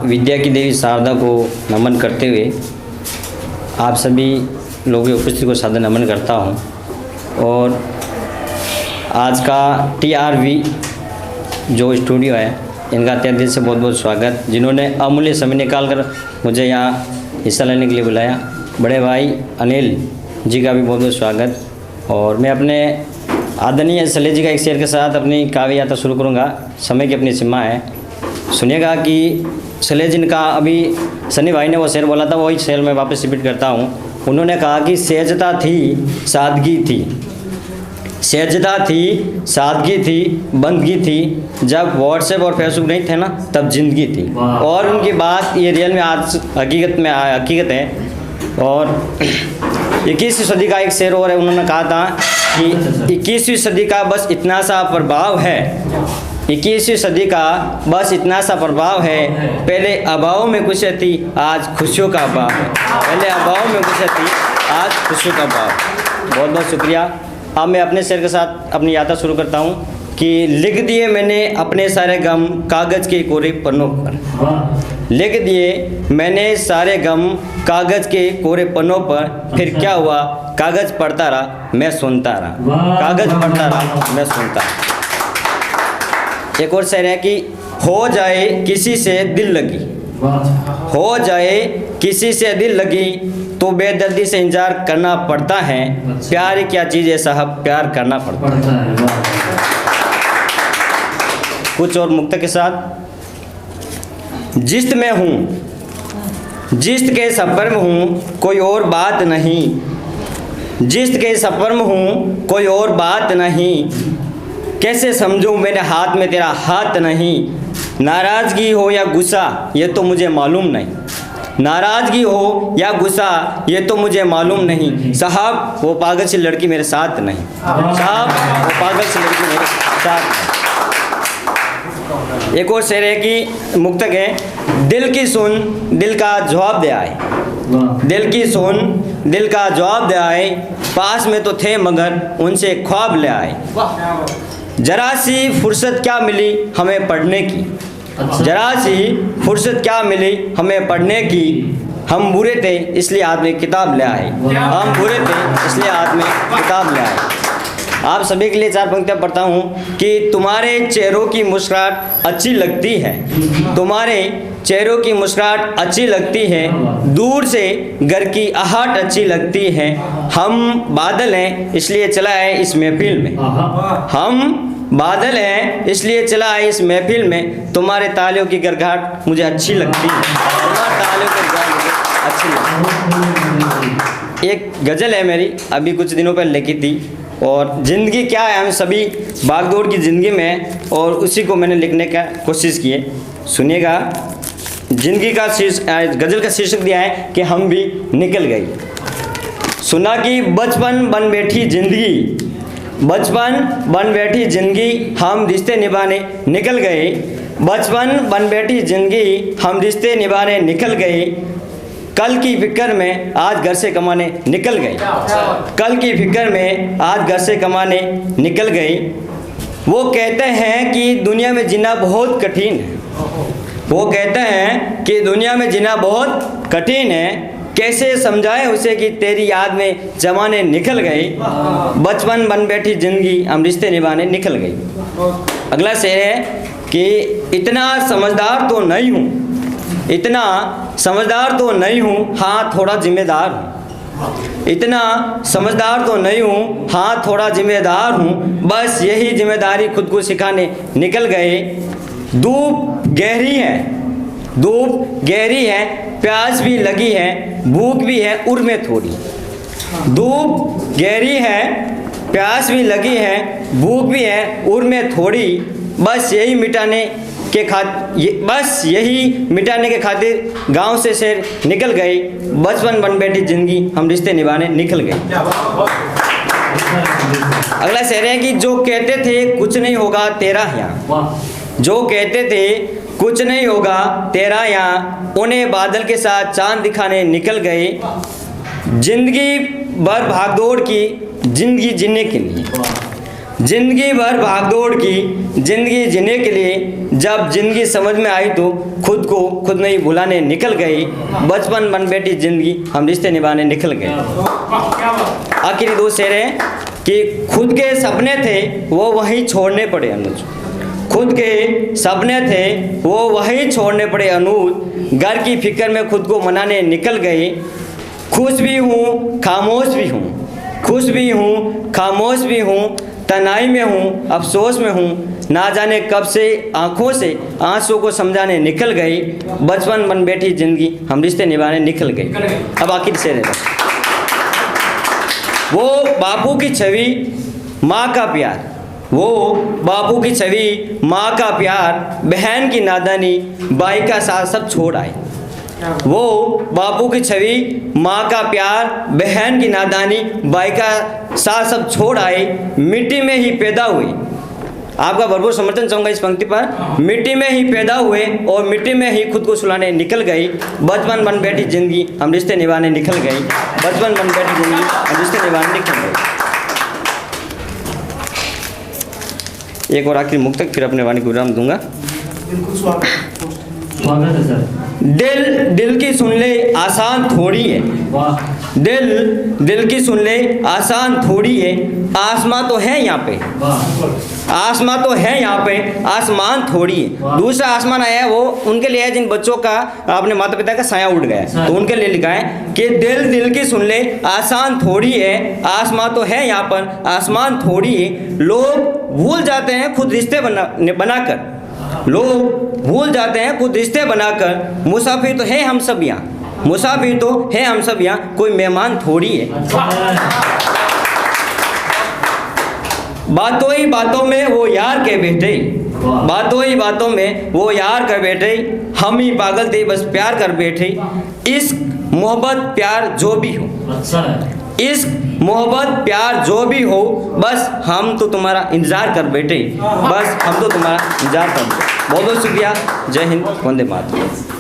विद्या की देवी शारदा को नमन करते हुए आप सभी लोगों की उपस्थिति को सादर नमन करता हूं। और आज का TRV जो स्टूडियो है, इनका तहे दिल से बहुत बहुत स्वागत। जिन्होंने अमूल्य समय निकाल कर मुझे यहाँ हिस्सा लेने के लिए बुलाया, बड़े भाई अनिल जी का भी बहुत बहुत स्वागत। और मैं अपने आदरणीय शैलेश जी का एक शेर के साथ अपनी काव्य यात्रा शुरू करूँगा। समय की अपनी सीमा है, सुनिएगा कि शैलेश जी का अभी सनी भाई ने वो शेर बोला था, वही शेर मैं वापस रिपीट करता हूँ। उन्होंने कहा कि सहजता थी, सादगी थी, सहजता थी, सादगी थी, बंदगी थी। जब व्हाट्सएप और फेसबुक नहीं थे ना, तब जिंदगी थी। और उनकी बात ये रियल में आज हकीकत है। और 21वीं सदी का एक शेर और है, उन्होंने कहा था कि 21वीं सदी का बस इतना सा प्रभाव है, 21वीं सदी का बस इतना सा प्रभाव है। पहले अभाव में खुशियाँ थी, आज खुशियों का अभाव है। पहले अभाव में खुशियाँ थी, आज खुशियों का अभाव। बहुत बहुत शुक्रिया। अब मैं अपने शेर के साथ अपनी यात्रा शुरू करता हूँ कि लिख दिए मैंने अपने सारे गम कागज़ के कोरे पन्नों पर। लिख दिए मैंने सारे गम कागज़ के कोरे पन्नों पर। फिर क्या हुआ, कागज़ पढ़ता रहा, मैं सुनता रहा। कागज़ पढ़ता रहा, मैं सुनता रहा। एक और शेर है कि हो जाए किसी से दिल लगी, हो जाए किसी से दिल लगी तो बेदर्दी से इंतजार करना पड़ता है। प्यार क्या चीज़ है साहब, प्यार करना पड़ता है। कुछ और मुक्त के साथ। जिस्त में हूँ, जिस्त के सफ़र में हूँ, कोई और बात नहीं। जिस्त के सफ़र में हूँ, कोई और बात नहीं। कैसे समझूं मेरे हाथ में तेरा हाथ नहीं। नाराज़गी हो या गुस्सा ये तो मुझे मालूम नहीं। नाराज़गी हो या गुस्सा ये तो मुझे मालूम नहीं। साहब वो पागल सी लड़की मेरे साथ नहीं। साहब वो पागल सी लड़की मेरे साथ नहीं। एक और शेर है कि मुक्तक है, दिल की सुन दिल का जवाब दे आए। दिल की सुन दिल का जवाब दे आए। पास में तो थे मगर उनसे ख्वाब ले आए। जरा सी फुर्सत क्या मिली हमें पढ़ने की। जरा सी फुर्सत क्या मिली हमें पढ़ने की। हम बुरे थे इसलिए हाथ में किताब ले आए। हम बुरे थे इसलिए हाथ में किताब ले आए। आप सभी के लिए 4 पंक्तियाँ पढ़ता हूँ कि तुम्हारे चेहरों की मुस्कुराहट अच्छी लगती है। तुम्हारे चेहरों की मुस्कुराहट अच्छी लगती है। दूर से घर की आहट अच्छी लगती है। हम बादल हैं इसलिए चला है इस महफिल में। हम बादल हैं इसलिए चला है इस महफिल में। तुम्हारे तालियों की गड़गड़ाहट मुझे अच्छी लगती है। तुम्हारे तालियों की गड़गड़ाहट मुझे अच्छी लगती है। एक गज़ल है मेरी, अभी कुछ दिनों पहले लिखी थी। और ज़िंदगी क्या है, हम सभी भागदौड़ की ज़िंदगी में, और उसी को मैंने लिखने का कोशिश की है। सुनिएगा, ज़िंदगी का गज़ल का शीर्षक दिया है कि हम भी निकल गई। सुना कि बचपन बन बैठी ज़िंदगी, बचपन बन बैठी ज़िंदगी, हम रिश्ते निभाने निकल गए। बचपन बन बैठी ज़िंदगी, हम रिश्ते निभाने निकल गए। कल की फिक्र में आज घर से कमाने निकल गए। कल की फिक्र में आज घर से कमाने निकल गई। वो कहते हैं कि दुनिया में जीना बहुत कठिन है। वो कहते हैं कि दुनिया में जीना बहुत कठिन है। कैसे समझाएं उसे कि तेरी याद में जमाने निकल गए। बचपन बन बैठी ज़िंदगी, हम रिश्ते निभाने निकल गई। अगला शेर है कि इतना समझदार तो नहीं हूँ, इतना समझदार तो नहीं हूँ, हाँ थोड़ा जिम्मेदार हूँ। इतना समझदार तो नहीं हूँ, हाँ थोड़ा जिम्मेदार हूँ। बस यही जिम्मेदारी खुद को सिखाने निकल गए। धूप गहरी है, धूप गहरी है, प्यास भी लगी है, भूख भी है उर में थोड़ी। धूप गहरी है, प्यास भी लगी है, भूख भी है उर में थोड़ी। बस यही मिटाने के खातिर गांव से शहर निकल गए। बचपन बन बैठी ज़िंदगी, हम रिश्ते निभाने निकल गए। अगला शेर है कि जो कहते थे कुछ नहीं होगा तेरा यहाँ, जो कहते थे कुछ नहीं होगा तेरा यहाँ, उन्हें बादल के साथ चांद दिखाने निकल गए। जिंदगी भर भागदौड़ की जिंदगी जीने के लिए, जिंदगी भर भागदौड़ की जिंदगी जीने के लिए जब जिंदगी समझ में आई तो खुद को खुद नहीं भुलाने निकल गई। बचपन बन बैठी जिंदगी हम रिश्ते निभाने निकल गए। आखिरी दो शेर हैं कि खुद के सपने थे वो वहीं छोड़ने पड़े अनुज। खुद के सपने थे वो वहीं छोड़ने पड़े अनुज। घर की फिक्र में खुद को मनाने निकल गए। खुश भी हूँ खामोश भी हूँ, खुश भी हूँ खामोश भी हूँ, तनाई में हूँ अफसोस में हूँ। ना जाने कब से आँखों से आंसू को समझाने निकल गई। बचपन बन बैठी जिंदगी हम रिश्ते निभाने निकल गई। अब आखिर शेर है, वो बापू की छवि माँ का प्यार, वो बापू की छवि माँ का प्यार, बहन की नादानी भाई का साथ सब छोड़ आए। वो बापू की छवि माँ का प्यार, बहन की नादानी भाई का साथ सब छोड़ आए। मिट्टी में ही पैदा हुए, आपका भरपूर समर्थन चाहूँगा इस पंक्ति पर। मिट्टी में ही पैदा हुए और मिट्टी में ही खुद को सुलाने निकल गई। बचपन बन बैठी जिंदगी हम रिश्ते निभाने निकल गई। बचपन बन बैठी जिंदगी हम रिश्ते निभाने निकल गई। एक और आखिरी मुक्तक, फिर अपने वाणी को विराम दूंगा। बिल्कुल स्वागत है सर। दिल की सुन ले आसान थोड़ी है, दिल की सुन ले आसान थोड़ी है। आसमां तो है यहाँ पे, आसमां तो है यहाँ पे, आसमान थोड़ी है। दूसरा आसमान आया है वो उनके लिए है जिन बच्चों का अपने माता पिता का साया उड़ गया, तो उनके लिए लिखा है कि दिल की सुन ले आसान थोड़ी है। आसमां तो है यहाँ पर, आसमान थोड़ी है। लोग भूल जाते हैं खुद रिश्ते बनाकर, लोग भूल जाते हैं खुद रिश्ते बनाकर। मुसाफिर तो है हम सब यहाँ, मुसाफिर तो है हम सब यहाँ, कोई मेहमान थोड़ी है। बातों ही बातों में वो यार के बैठे, बातों ही बातों में वो यार कर बैठे। हम ही पागल थे बस प्यार कर बैठे। इश्क मोहब्बत प्यार जो भी हो, इश्क मोहब्बत प्यार जो भी हो, बस हम तो तुम्हारा इंतजार कर बैठे, बस हम तो तुम्हारा इंतजार कर बैठे। बहुत बहुत शुक्रिया। जय हिंद, वंदे मातरम।